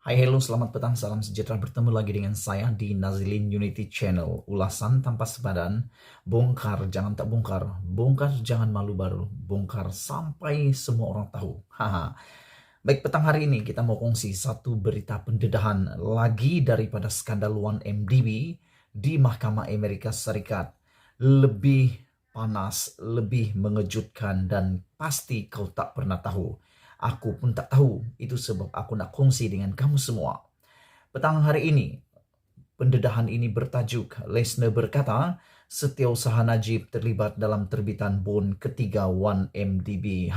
Hai hello, selamat petang, salam sejahtera, bertemu lagi dengan saya di Nazilin Unity Channel. Ulasan tanpa sepadan, bongkar jangan tak bongkar, bongkar jangan malu baru, bongkar sampai semua orang tahu. Haha. Baik, petang hari ini kita mau kongsi satu berita pendedahan lagi daripada skandal 1MDB di Mahkamah Amerika Serikat. Lebih panas, lebih mengejutkan, dan pasti kau tak pernah tahu. Aku pun tak tahu, itu sebab aku nak kongsi dengan kamu semua. Petang hari ini, pendedahan ini bertajuk Lesner berkata, Setiausaha Najib terlibat dalam terbitan bond ketiga 1MDB.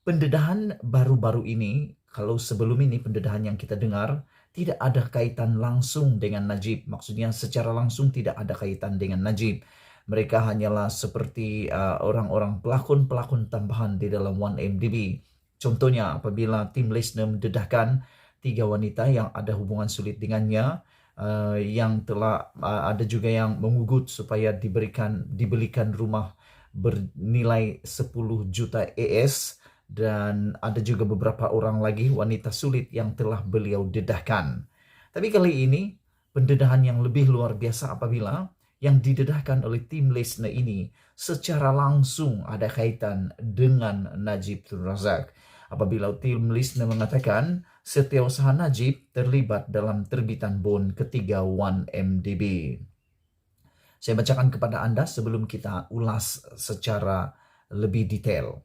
Pendedahan baru-baru ini, kalau sebelum ini pendedahan yang kita dengar, tidak ada kaitan langsung dengan Najib. Maksudnya secara langsung tidak ada kaitan dengan Najib. Mereka hanyalah seperti orang-orang pelakon-pelakon tambahan di dalam 1MDB. Contohnya apabila tim Lesner mendedahkan 3 wanita yang ada hubungan sulit dengannya, yang telah ada juga yang mengugut supaya dibelikan rumah bernilai 10 juta ES, dan ada juga beberapa orang lagi wanita sulit yang telah beliau dedahkan. Tapi kali ini pendedahan yang lebih luar biasa apabila yang didedahkan oleh tim Lesner ini secara langsung ada kaitan dengan Najib Tun Razak. Apabila tim Lesner mengatakan Setiausaha Najib terlibat dalam terbitan bond ketiga 1MDB. Saya bacakan kepada Anda sebelum kita ulas secara lebih detail.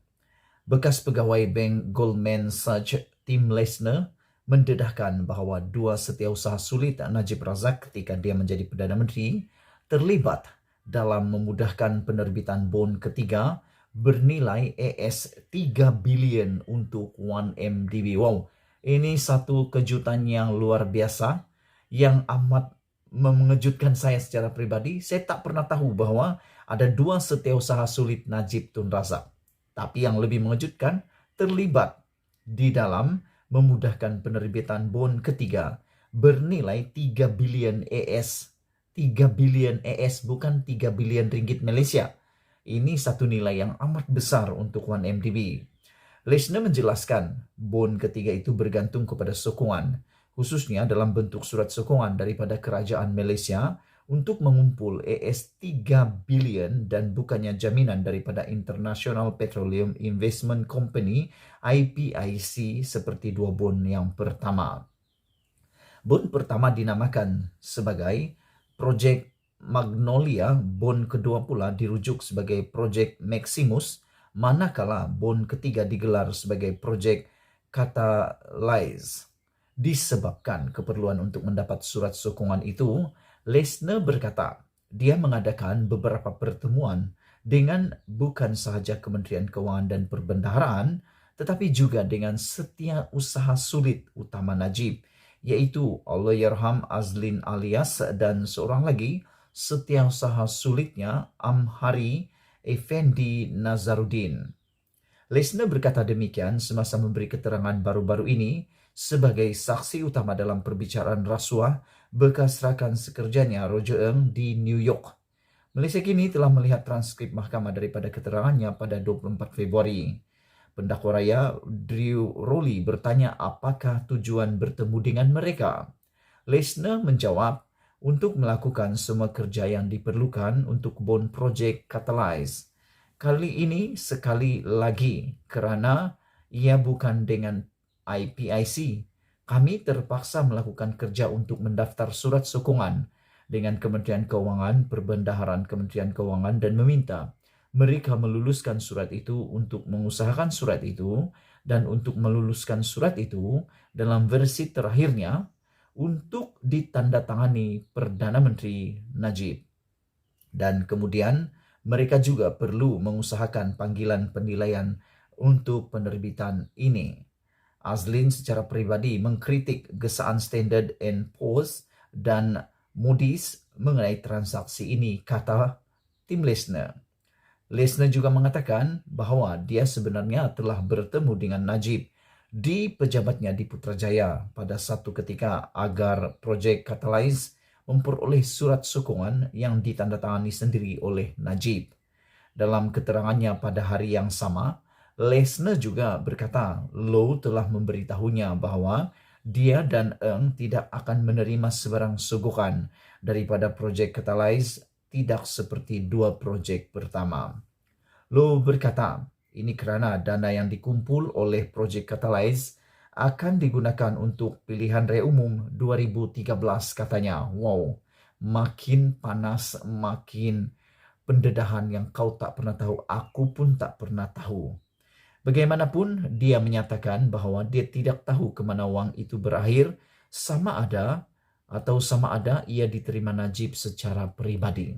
Bekas pegawai Bank Goldman Sachs Tim Lesner mendedahkan bahwa 2 setiausaha sulit Najib Razak ketika dia menjadi Perdana Menteri terlibat dalam memudahkan penerbitan bond ketiga bernilai ES 3 bilion untuk 1MDB. Wow, ini satu kejutan yang luar biasa yang amat mengejutkan saya secara pribadi. Saya tak pernah tahu bahwa ada 2 setiausaha sulit Najib Tun Razak. Tapi yang lebih mengejutkan, terlibat di dalam memudahkan penerbitan bond ketiga bernilai 3 bilion ES. 3 bilion ES, bukan 3 bilion ringgit Malaysia. Ini satu nilai yang amat besar untuk 1MDB. Lesner menjelaskan bond ketiga itu bergantung kepada sokongan, khususnya dalam bentuk surat sokongan daripada kerajaan Malaysia untuk mengumpul ES 3 bilion dan bukannya jaminan daripada International Petroleum Investment Company IPIC seperti 2 bond yang pertama. Bond pertama dinamakan sebagai Projek Magnolia, bond kedua pula dirujuk sebagai Projek Maximus, manakala bond ketiga digelar sebagai Projek Catalyze. Disebabkan keperluan untuk mendapat surat sokongan itu, Lesner berkata, dia mengadakan beberapa pertemuan dengan bukan sahaja Kementerian Kewangan dan Perbendaharaan, tetapi juga dengan setiausaha sulit utama Najib, yaitu Allahyarham Azlin Alias dan seorang lagi setiausaha sulitnya Amhari Effendi Nazaruddin. Lesner berkata demikian semasa memberi keterangan baru-baru ini sebagai saksi utama dalam perbicaraan rasuah bekas rakan sekerjanya Roger Ng di New York. Malaysia kini telah melihat transkrip mahkamah daripada keterangannya pada 24 Februari. Pendakwa raya Drew Rowley bertanya apakah tujuan bertemu dengan mereka. Lesner menjawab untuk melakukan semua kerja yang diperlukan untuk bond project Catalyze. Kali ini sekali lagi kerana ia bukan dengan IPIC, kami terpaksa melakukan kerja untuk mendaftar surat sokongan dengan Kementerian Kewangan, Perbendaharaan Kementerian Kewangan dan meminta mereka meluluskan surat itu untuk mengusahakan surat itu dan untuk meluluskan surat itu dalam versi terakhirnya untuk ditandatangani Perdana Menteri Najib. Dan kemudian mereka juga perlu mengusahakan panggilan penilaian untuk penerbitan ini. Azlin secara pribadi mengkritik gesaan Standard & Poor's dan Moody's mengenai transaksi ini, kata tim Lesner. Lesner juga mengatakan bahwa dia sebenarnya telah bertemu dengan Najib di pejabatnya di Putrajaya pada satu ketika agar projek Catalyze memperoleh surat sokongan yang ditandatangani sendiri oleh Najib. Dalam keterangannya pada hari yang sama, Lesner juga berkata Low telah memberitahunya bahwa Dia dan Eng tidak akan menerima sebarang sogokan daripada projek Catalyze, tidak seperti dua projek pertama. Lo berkata, ini kerana dana yang dikumpul oleh projek Catalyze akan digunakan untuk pilihan raya umum 2013 katanya. Wow, makin panas, makin pendedahan yang kau tak pernah tahu, aku pun tak pernah tahu. Bagaimanapun, dia menyatakan bahwa dia tidak tahu ke mana wang itu berakhir, sama ada ia diterima Najib secara pribadi.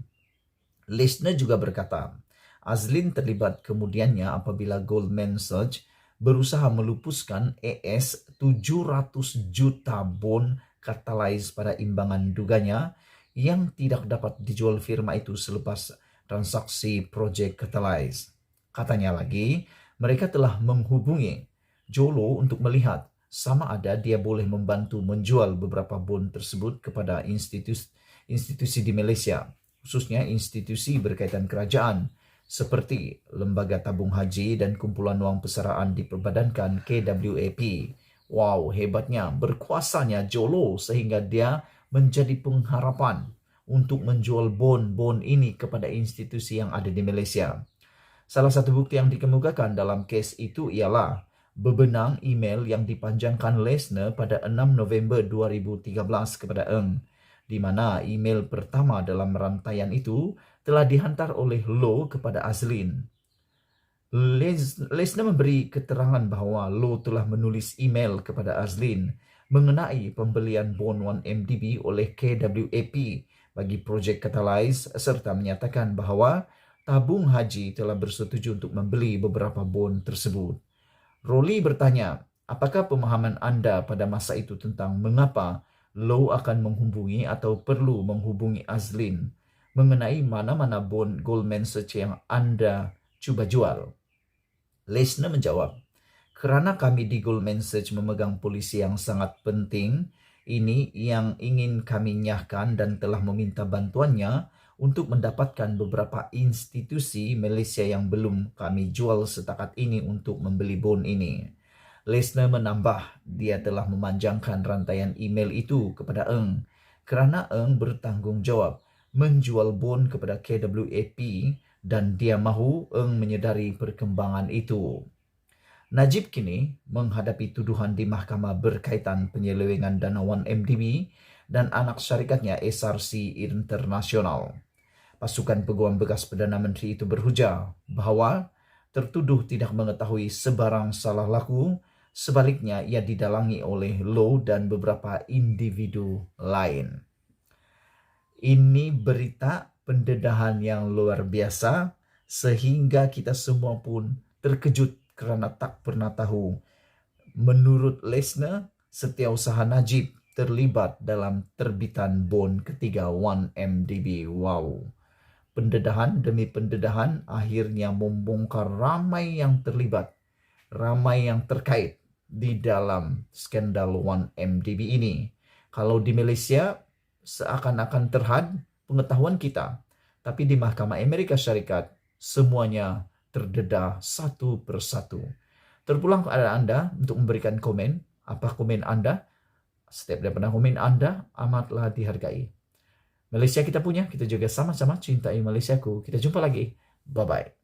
Lesner juga berkata, Azlin terlibat kemudiannya apabila Goldman Sachs berusaha melupuskan ES 700 juta bond Catalyze pada imbangan duganya yang tidak dapat dijual firma itu selepas transaksi projek Catalyze. Katanya lagi, mereka telah menghubungi Jolo untuk melihat sama ada dia boleh membantu menjual beberapa bond tersebut kepada institusi di Malaysia, khususnya institusi berkaitan kerajaan, seperti Lembaga Tabung Haji dan Kumpulan Wang Persaraan diperbadankan KWAP. Wow, hebatnya, berkuasanya Jolo sehingga dia menjadi pengharapan untuk menjual bond-bond ini kepada institusi yang ada di Malaysia. Salah satu bukti yang dikemukakan dalam kes itu ialah bebenang email yang dipanjangkan Lesner pada 6 November 2013 kepada Eng, di mana email pertama dalam rantaian itu telah dihantar oleh Low kepada Azlin. Lesner memberi keterangan bahawa Low telah menulis email kepada Azlin mengenai pembelian bond 1MDB oleh KWAP bagi projek Catalyze serta menyatakan bahawa tabung haji telah bersetuju untuk membeli beberapa bond tersebut. Rolly bertanya, apakah pemahaman anda pada masa itu tentang mengapa Low akan menghubungi atau perlu menghubungi Azlin mengenai mana-mana bond Goldman Sachs yang anda cuba jual? Lesner menjawab, kerana kami di Goldman Sachs memegang polisi yang sangat penting, ini yang ingin kami nyahkan dan telah meminta bantuannya untuk mendapatkan beberapa institusi Malaysia yang belum kami jual setakat ini untuk membeli bond ini. Lesner menambah, dia telah memanjangkan rantaian email itu kepada Eng kerana Eng bertanggungjawab menjual bond kepada KWAP dan dia mahu Eng menyedari perkembangan itu. Najib kini menghadapi tuduhan di mahkamah berkaitan penyelewengan dana 1MDB dan anak syarikatnya SRC Internasional. Pasukan Peguam Bekas Perdana Menteri itu berhujah bahawa tertuduh tidak mengetahui sebarang salah laku, sebaliknya ia didalangi oleh Low dan beberapa individu lain. Ini berita pendedahan yang luar biasa sehingga kita semua pun terkejut kerana tak pernah tahu. Menurut Lesner, setiausaha Najib terlibat dalam terbitan bond ketiga 1MDB. Wow. Pendedahan demi pendedahan akhirnya membongkar ramai yang terlibat, ramai yang terkait di dalam skandal 1MDB ini. Kalau di Malaysia seakan-akan terhad pengetahuan kita, tapi di Mahkamah Amerika Syarikat semuanya terdedah satu persatu. Terpulang kepada anda untuk memberikan komen. Apa komen anda? Setiap daripada komen anda amatlah dihargai. Malaysia kita punya, kita juga sama-sama cintai Malaysiaku. Kita jumpa lagi. Bye-bye.